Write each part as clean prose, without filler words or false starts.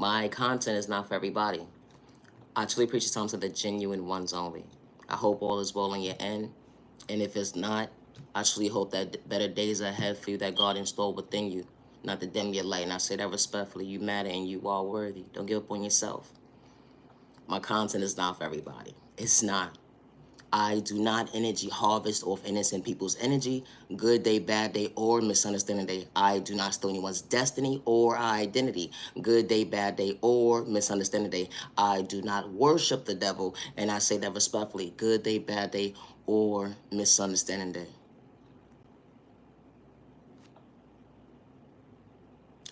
My content is not for everybody. I truly preach the times to the genuine ones only. I hope all is well on your end. And if it's not, I truly hope that better days are ahead for you that God installed within you, not to dim your light. And I say that respectfully. You matter and you are worthy. Don't give up on yourself. My content is not for everybody. It's not. I do not energy harvest off innocent people's energy, good day, bad day, or misunderstanding day. I do not steal anyone's destiny or identity, good day, bad day, or misunderstanding day. I do not worship the devil, and I say that respectfully, good day, bad day, or misunderstanding day.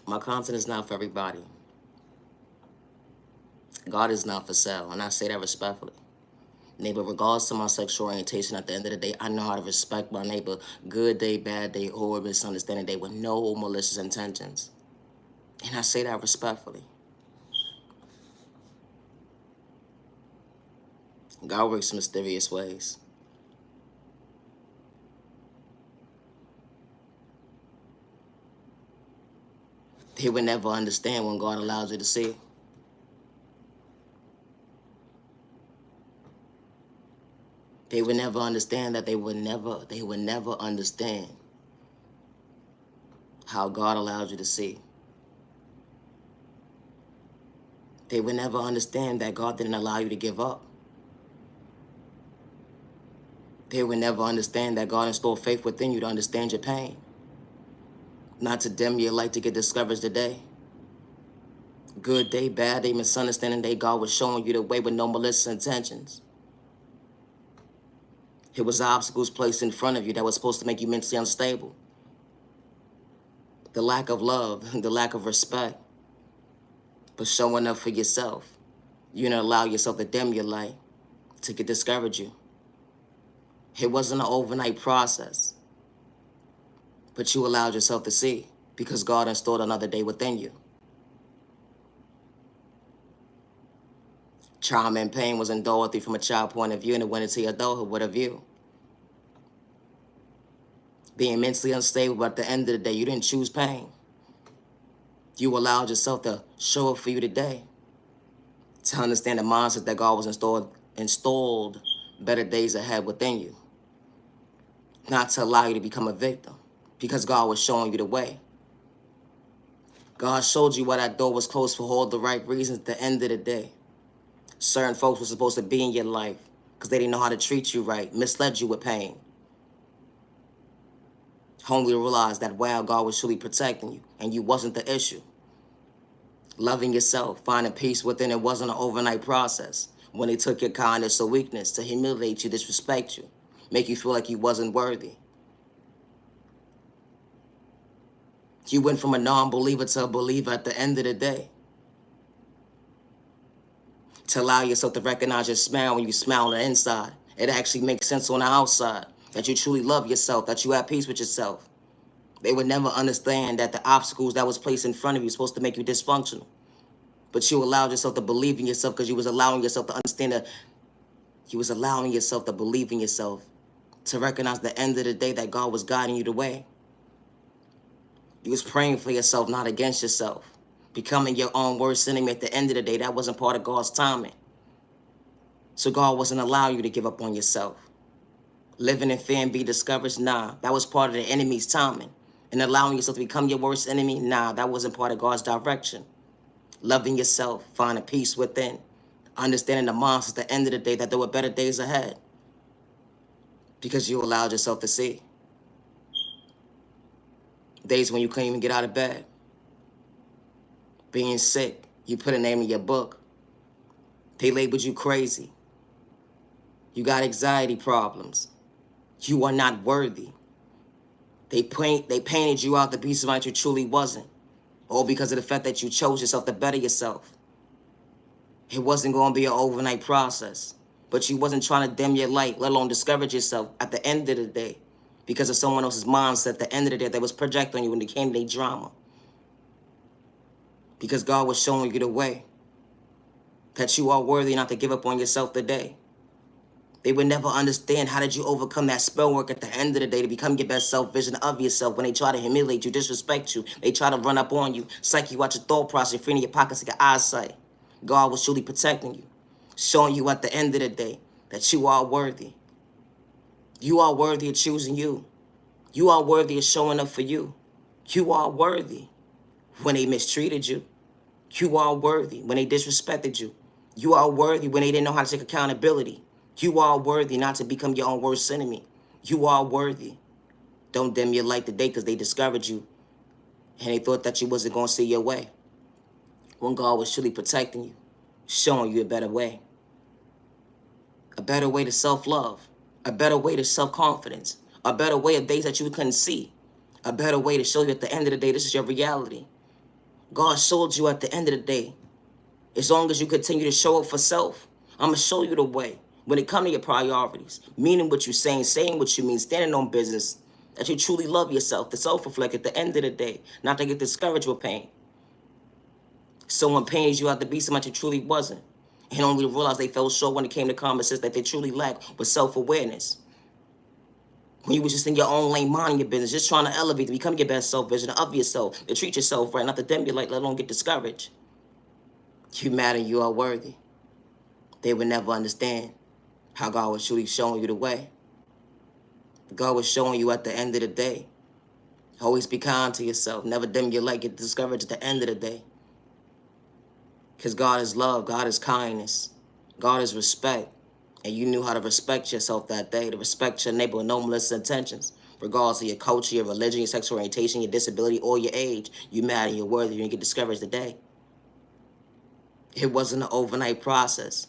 My content is not for everybody. God is not for sale, and I say that respectfully. Neighbor, regardless to my sexual orientation, at the end of the day, I know how to respect my neighbor, good day, bad day, or misunderstanding day, with no malicious intentions. And I say that respectfully. God works in mysterious ways. They would never understand when God allows you to see. They would never understand that they would never understand how God allowed you to see. They would never understand that God didn't allow you to give up. They would never understand that God installed faith within you to understand your pain. Not to dim your light to get discouraged today. Good day, bad day, misunderstanding day, God was showing you the way with no malicious intentions. It was obstacles placed in front of you that was supposed to make you mentally unstable. The lack of love, the lack of respect, but showing up for yourself. You didn't allow yourself to dim your light to get discourage you. It wasn't an overnight process, but you allowed yourself to see because God installed another day within you. Trauma and pain was endured through from a child point of view, and it went into your adulthood with a view. Being mentally unstable, but at the end of the day, you didn't choose pain. You allowed yourself to show up for you today, to understand the mindset that God was installed better days ahead within you. Not to allow you to become a victim, because God was showing you the way. God showed you why that door was closed for all the right reasons at the end of the day. Certain folks were supposed to be in your life because they didn't know how to treat you right, misled you with pain. Only to realize that, wow, God was truly protecting you and you wasn't the issue. Loving yourself, finding peace within it wasn't an overnight process. When they took your kindness or weakness to humiliate you, disrespect you, make you feel like you wasn't worthy. You went from a non-believer to a believer at the end of the day. To allow yourself to recognize your smile when you smile on the inside. It actually makes sense on the outside. That you truly love yourself, that you have peace with yourself. They would never understand that the obstacles that was placed in front of you were supposed to make you dysfunctional. But you allowed yourself to believe in yourself because you was allowing yourself to understand that you was allowing yourself to believe in yourself. To recognize at the end of the day that God was guiding you the way. You was praying for yourself, not against yourself. Becoming your own worst enemy at the end of the day, that wasn't part of God's timing. So God wasn't allowing you to give up on yourself. Living in fear and be discouraged, nah, that was part of the enemy's timing. And allowing yourself to become your worst enemy, nah, that wasn't part of God's direction. Loving yourself, finding peace within, understanding the monsters at the end of the day that there were better days ahead. Because you allowed yourself to see. Days when you couldn't even get out of bed. Being sick, you put a name in your book. They labeled you crazy. You got anxiety problems. You are not worthy. They painted you out to be somebody you truly wasn't. All because of the fact that you chose yourself to better yourself. It wasn't going to be an overnight process. But you wasn't trying to dim your light, let alone discourage yourself at the end of the day. Because of someone else's mindset at the end of the day that was projected on you when it came to their drama. Because God was showing you the way. That you are worthy not to give up on yourself today. They would never understand how did you overcome that spell work at the end of the day to become your best self vision of yourself. When they try to humiliate you, disrespect you, they try to run up on you, psych you out your thought process, freeing your pockets like your eyesight. God was truly protecting you, showing you at the end of the day that you are worthy. You are worthy of choosing you. You are worthy of showing up for you. You are worthy when they mistreated you. You are worthy when they disrespected you. You are worthy when they didn't know how to take accountability. You are worthy not to become your own worst enemy. You are worthy. Don't dim your light today because they discovered you and they thought that you wasn't going to see your way. When God was truly protecting you, showing you a better way. A better way to self-love. A better way to self-confidence. A better way of days that you couldn't see. A better way to show you at the end of the day, this is your reality. God showed you at the end of the day, as long as you continue to show up for self, I'm going to show you the way. When it comes to your priorities, meaning what you're saying what you mean, standing on business, that you truly love yourself, to self-reflect at the end of the day, not to get discouraged with pain. Someone pains you out to be somebody you truly wasn't. And only realize they fell short when it came to common sense that they truly lacked was self-awareness. When you was just in your own lane, minding your business, just trying to elevate, to become your best self vision of yourself, to treat yourself right, not to dim your light, let alone get discouraged. You matter, you are worthy. They would never understand how God was truly showing you the way. God was showing you at the end of the day. Always be kind to yourself. Never dim your light, get discouraged at the end of the day. Because God is love, God is kindness, God is respect. And you knew how to respect yourself that day, to respect your neighbor with no malicious intentions. Regardless of your culture, your religion, your sexual orientation, your disability, or your age, you matter, you're worthy, you didn't get discouraged today. It wasn't an overnight process.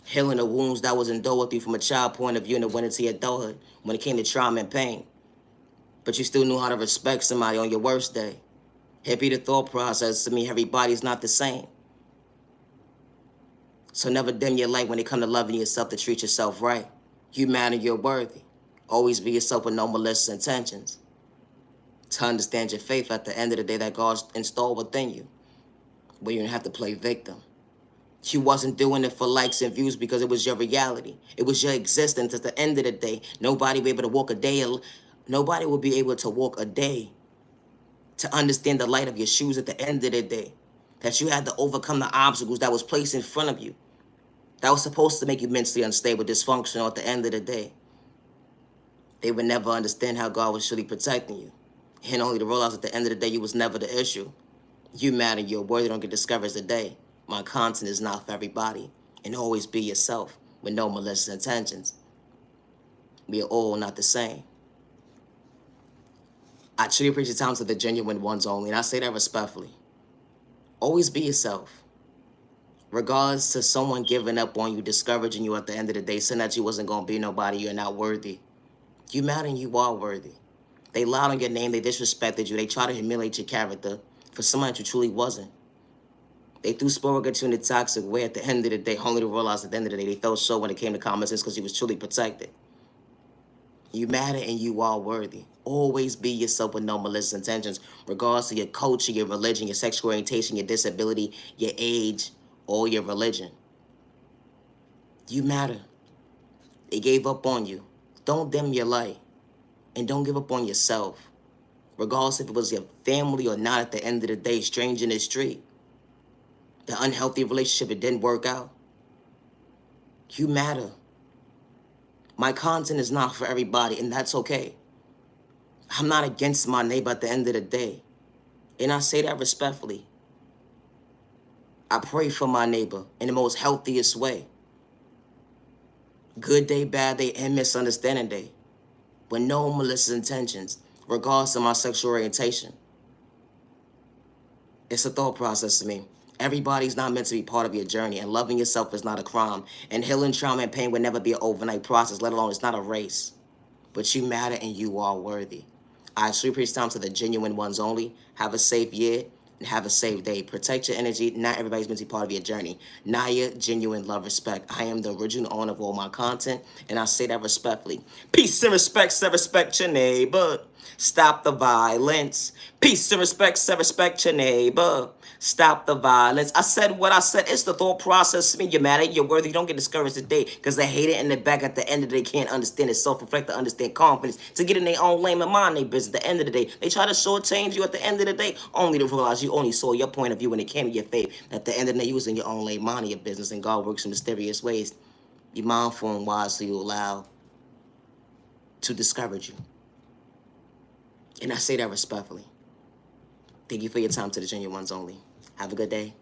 Healing the wounds that was endured with you from a child point of view and it went into your adulthood when it came to trauma and pain. But you still knew how to respect somebody on your worst day. It be the thought process to me, everybody's not the same. So never dim your light when it comes to loving yourself, to treat yourself right. You matter, you're worthy. Always be yourself with no malicious intentions. To understand your faith at the end of the day that God's installed within you, where you don't have to play victim. You wasn't doing it for likes and views because it was your reality. It was your existence at the end of the day. Nobody will be able to walk a day. Nobody will be able to walk a day to understand the light of your shoes at the end of the day. That you had to overcome the obstacles that was placed in front of you. That was supposed to make you mentally unstable, dysfunctional at the end of the day. They would never understand how God was truly protecting you. And only to realize at the end of the day, you was never the issue. You matter, you're worthy, don't get discouraged today. My content is not for everybody. And always be yourself with no malicious intentions. We are all not the same. I truly appreciate the time to the genuine ones only, and I say that respectfully. Always be yourself. Regardless to someone giving up on you, discouraging you at the end of the day, saying that you wasn't going to be nobody, you're not worthy. You matter and you are worthy. They lied on your name, they disrespected you, they tried to humiliate your character for someone that you truly wasn't. They threw sport at you in a toxic way at the end of the day, only to realize at the end of the day they fell short when it came to common sense because you was truly protected. You matter and you are worthy. Always be yourself with no malicious intentions, regardless of your culture, your religion, your sexual orientation, your disability, your age, or your religion. You matter. They gave up on you. Don't dim your light. And don't give up on yourself. Regardless if it was your family or not, at the end of the day, stranger in the street. The unhealthy relationship, it didn't work out. You matter. My content is not for everybody, and that's okay. I'm not against my neighbor at the end of the day. And I say that respectfully. I pray for my neighbor in the most healthiest way. Good day, bad day, and misunderstanding day. With no malicious intentions, regardless of my sexual orientation. It's a thought process to me. Everybody's not meant to be part of your journey, and loving yourself is not a crime. And healing trauma and pain would never be an overnight process, let alone it's not a race. But you matter and you are worthy. I truly appreciate time to the genuine ones only. Have a safe year and have a safe day. Protect your energy. Not everybody's meant to be part of your journey. Naya, genuine love, respect. I am the original owner of all my content, and I say that respectfully. Peace and respect, so respect your neighbor. Stop the violence. Peace and respect your neighbor. Stop the violence. I said what I said. It's the thought process. I mean, you're mad at it, you're worthy. You don't get discouraged today because they hate it in the back at the end of the day. Can't understand it. Self-reflect to understand confidence. To get in their own lane and mind their business. At the end of the day, they try to shortchange you at the end of the day, only to realize you only saw your point of view when it came to your faith. At the end of the day, you was in your own lane, minding your business, and God works in mysterious ways. Be mindful and wise so you allow to discourage you. And I say that respectfully. Thank you for your time to the genuine ones only. Have a good day.